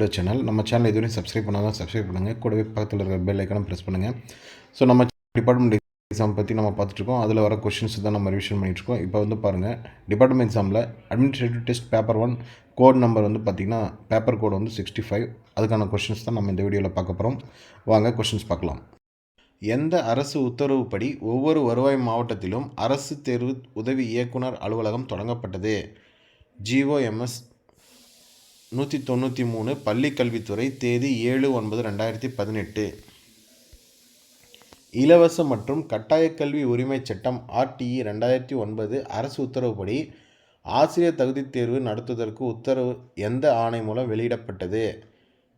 Zero channel. நம்ம channel இதுவரையும் subscribe பண்ணாதான் சப்ஸ்கிரைப் பண்ணுங்கள். கூடவே பக்கத்தில் இருக்கிற பெல் ஐக்கானும் ப்ரெஸ் பண்ணுங்கள். ஸோ நம்ம டிபார்ட்மெண்ட் எக்ஸாம் பற்றி நம்ம பார்த்துட்ருக்கோம். அதில் வர கொஷின்ஸ் தான் நம்ம ரிவிஷன் பண்ணிகிட்ருக்கோம். இப்போ வந்து பாருங்கள், டிபார்ட்மெண்ட் எக்ஸாமில் administrative test paper 1 code number வந்து பார்த்திங்கன்னா பேப்பர் கோடு வந்து 65. அதுக்கான கொஷின்ஸ் தான் நம்ம இந்த வீடியோவில் பார்க்க போகிறோம். வாங்க கொஷின்ஸ் பார்க்கலாம். எந்த அரசு உத்தரவுப்படி ஒவ்வொரு வருவாய் மாவட்டத்திலும் அரசு தேர்வு உதவி இயக்குனர் அலுவலகம் தொடங்கப்பட்டது? GOMS 193 பள்ளிக்கல்வித்துறை, தேதி 7/9/2018. இலவச மற்றும் கட்டாய கல்வி உரிமை சட்டம் RTE 2009 அரசு உத்தரவுப்படி ஆசிரியர் தகுதி தேர்வு நடத்துவதற்கு உத்தரவு எந்த ஆணை மூலம் வெளியிடப்பட்டது?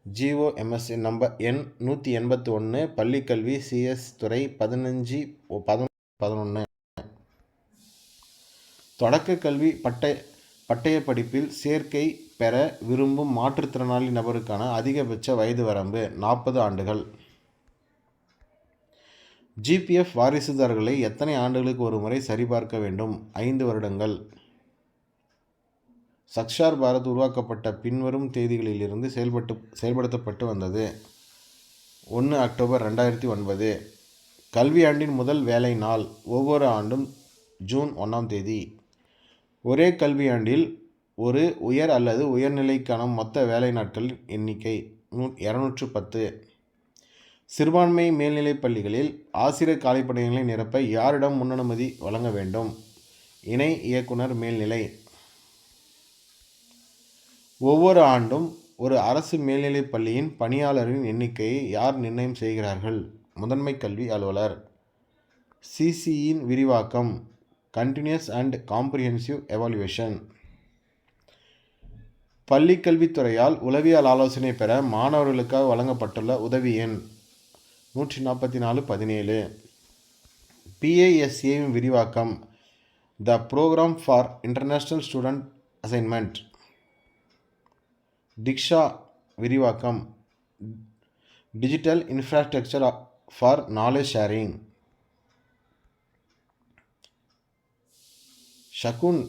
GOMS நம்பர் எண் 181 பள்ளிக்கல்வி CS துறை 15/11. தொடக்க கல்வி பட்டய படிப்பில் சேர்க்கை பெற விரும்பும் மாற்றுத்திறனாளி நபருக்கான அதிகபட்ச வயது வரம்பு 40 ஆண்டுகள். GPF வாரிசுதாரர்களை எத்தனை ஆண்டுகளுக்கு ஒரு முறை சரிபார்க்க வேண்டும்? 5 வருடங்கள். சக்ஷார் பாரத் உருவாக்கப்பட்ட பின்வரும் தேதிகளிலிருந்து செயல்படுத்தப்பட்டு வந்தது. 1 அக்டோபர் 2009. கல்வியாண்டின் முதல் வேலை நாள் ஒவ்வொரு ஆண்டும் ஜூன் 1ஆம் தேதி. ஒரே கல்வியாண்டில் ஒரு உயர் அல்லது உயர்நிலைக்கான மொத்த வேலை நாட்களின் எண்ணிக்கை 210. சிறுபான்மை மேல்நிலைப் பள்ளிகளில் ஆசிரியர் காலிப்பணிகளை நிரப்ப யாரிடம் முன்னனுமதி வழங்க வேண்டும்? இணை இயக்குனர் மேல்நிலை. ஒவ்வொரு ஆண்டும் ஒரு அரசு மேல்நிலைப் பள்ளியின் பணியாளரின் எண்ணிக்கையை யார் நிர்ணயம் செய்கிறார்கள்? முதன்மை கல்வி அலுவலர். CCயின் விரிவாக்கம் கண்டினியூஸ் அண்ட் காம்ப்ரிஹென்சிவ் எவாலுவேஷன். பள்ளிக்கல்வித்துறையால் உளவியல் ஆலோசனை பெற மாணவர்களுக்காக வழங்கப்பட்டுள்ள உதவி எண் 144/17. PISAவின் விரிவாக்கம் the program for international student assignment. Diksha விரிவாக்கம் digital infrastructure for knowledge sharing. Shagun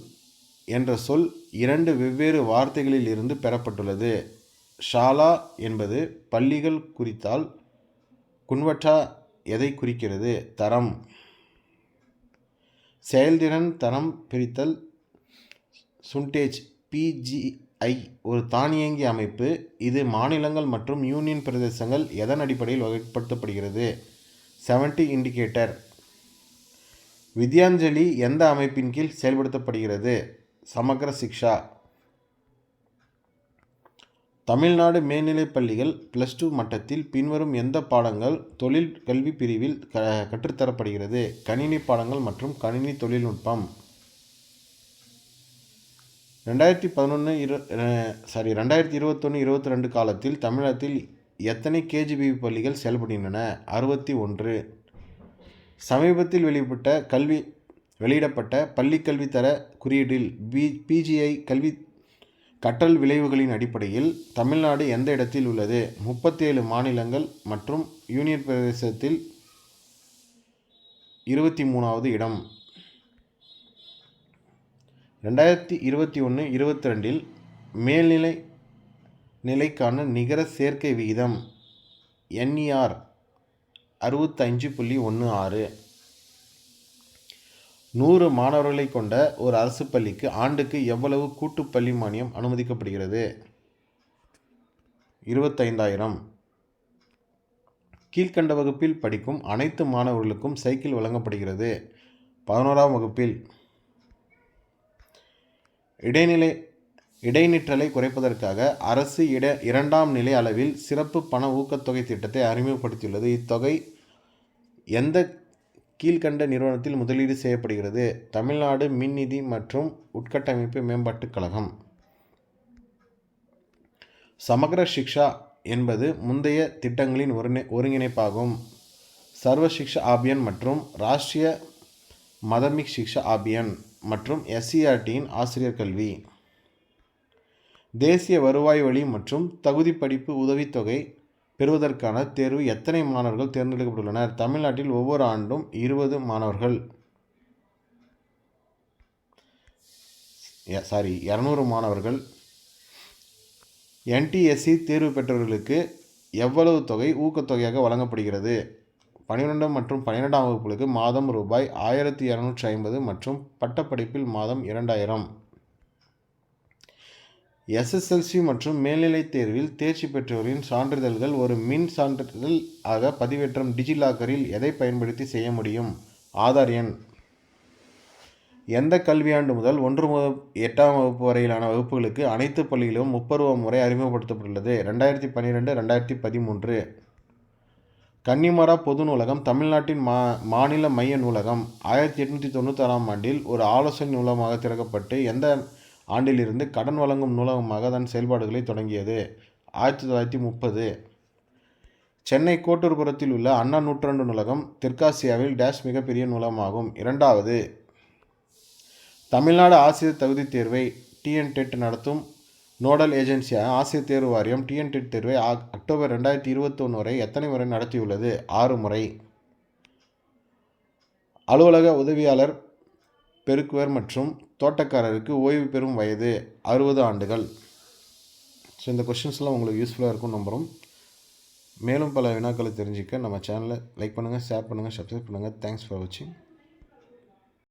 என்ற சொல் 2 வெவ்வேறு வார்த்தைகளில் இருந்து பெறப்பட்டுள்ளது. ஷாலா என்பது பள்ளிகள் குறித்தால், குன்வட்டா எதை குறிக்கிறது? தரம். செயல்திறன் தரம் பிரித்தல் சுண்டேஜ் PGI ஒரு தானியங்கி அமைப்பு. இது மாநிலங்கள் மற்றும் யூனியன் பிரதேசங்கள் எதன் அடிப்படையில் வகைப்படுத்தப்படுகிறது? 70 இண்டிகேட்டர். வித்யாஞ்சலி எந்த அமைப்பின் கீழ் செயல்படுத்தப்படுகிறது? சமக்ர சிக்ஷா. தமிழ்நாடு மேல்நிலைப் பள்ளிகள் +2 மட்டத்தில் பின்வரும் எந்த பாடங்கள் தொழில் கல்வி பிரிவில் கற்றுத்தரப்படுகிறது? கணினி பாடங்கள் மற்றும் கணினி தொழில்நுட்பம். 2021-22 காலத்தில் தமிழகத்தில் எத்தனை KGB பள்ளிகள் செயல்படுகின்றன? 61. சமீபத்தில் வெளியிடப்பட்ட பள்ளிக்கல்வி தர குறியீட்டில் PGI கல்வி கற்றல் விளைவுகளின் அடிப்படையில் தமிழ்நாடு எந்த இடத்தில் உள்ளது? 37 மாநிலங்கள் மற்றும் யூனியன் பிரதேசத்தில் 23வது இடம். 2021-22 நிலைக்கான நிகர சேர்க்கை விகிதம் NER 65.16. 100 மாணவர்களை கொண்ட ஒரு அரசு பள்ளிக்கு ஆண்டுக்கு எவ்வளவு கூட்டுப் பள்ளி மானியம் அனுமதிக்கப்படுகிறது? 25,000. கீழ்கண்ட வகுப்பில் படிக்கும் அனைத்து மாணவர்களுக்கும் சைக்கிள் வழங்கப்படுகிறது. 11ஆம் வகுப்பில். இடைநிற்றலை குறைப்பதற்காக அரசு 2ஆம் நிலை அளவில் சிறப்பு பண ஊக்கத்தொகை திட்டத்தை அறிமுகப்படுத்தியுள்ளது. இத்தொகை எந்த கீழ்கண்ட நிறுவனத்தில் முதலீடு செய்யப்படுகிறது? தமிழ்நாடு மின் நிதி மற்றும் உட்கட்டமைப்பு மேம்பாட்டுக் கழகம். சமக்ர சிக்ஷா என்பது முந்தைய திட்டங்களின் ஒருங்கிணைப்பாகும். சர்வ சிக்ஷா அபியான் மற்றும் ராஷ்டிரிய மதமிக் சிக்ஷா அபியான் மற்றும் SCRTயின் ஆசிரியர் கல்வி. தேசிய வருவாய் வழி மற்றும் தகுதி படிப்பு உதவித்தொகை பெறுவதற்கான தேர்வு எத்தனை மாணவர்கள் தேர்ந்தெடுக்கப்பட்டுள்ளனர்? தமிழ்நாட்டில் ஒவ்வொரு ஆண்டும் 20 மாணவர்கள் 200 மாணவர்கள் NTSC தேர்வு பெற்றவர்களுக்கு எவ்வளவு தொகை ஊக்கத்தொகையாக வழங்கப்படுகிறது? 12 மற்றும் 12ஆம் வகுப்புகளுக்கு மாதம் ரூபாய் 1250 மற்றும் பட்டப்படிப்பில் மாதம் 2000. SSLC மற்றும் மேல்நிலைத் தேர்வில் தேர்ச்சி பெற்றவரின் சான்றிதழ்கள் ஒரு மின் சான்றிதழ் ஆக பதிவேற்றம் டிஜிலாக்கரில் எதை பயன்படுத்தி செய்ய முடியும்? ஆதார் எண். எந்த கல்வியாண்டு முதல் 1 முதல் 8ஆம் வகுப்பு வரையிலான வகுப்புகளுக்கு அனைத்து பள்ளிகளிலும் முப்பருவ முறை அறிமுகப்படுத்தப்பட்டுள்ளது? 2012, 2013. கன்னிமரா பொது நூலகம் தமிழ்நாட்டின் மாநில மைய நூலகம் 1896ஆம் ஆண்டில் ஒரு ஆலோசனை நூலகமாக திறக்கப்பட்டு எந்த ஆண்டிலிருந்து கடன் வழங்கும் நூலகமாக தன் செயல்பாடுகளை தொடங்கியது? 1930. சென்னை கோட்டூர்புரத்தில் உள்ள அண்ணா நூற்றாண்டு நூலகம் தெற்காசியாவில் டேஷ் மிகப்பெரிய நூலகமாகும். 2வது, தமிழ்நாடு ஆசிரியர் தகுதித் தேர்வை TNTET நடத்தும் நோடல் ஏஜென்சியாக ஆசிரியர் தேர்வு வாரியம் TNTET தேர்வை அக்டோபர் 2021 வரை எத்தனை முறை நடத்தியுள்ளது? 6 முறை. அலுவலக உதவியாளர், பெருக்குவர் மற்றும் தோட்டக்காரருக்கு ஓய்வு பெறும் வயது 60 ஆண்டுகள். ஸோ இந்த கொஷின்ஸ்லாம் உங்களுக்கு யூஸ்ஃபுல்லாக இருக்கும் நம்புகிறோம். மேலும் பல வினாக்களை தெரிஞ்சுக்க நம்ம சேனலை லைக் பண்ணுங்கள், ஷேர் பண்ணுங்கள், சப்ஸ்கிரைப் பண்ணுங்கள். தேங்க்ஸ் ஃபார் வாட்சிங்.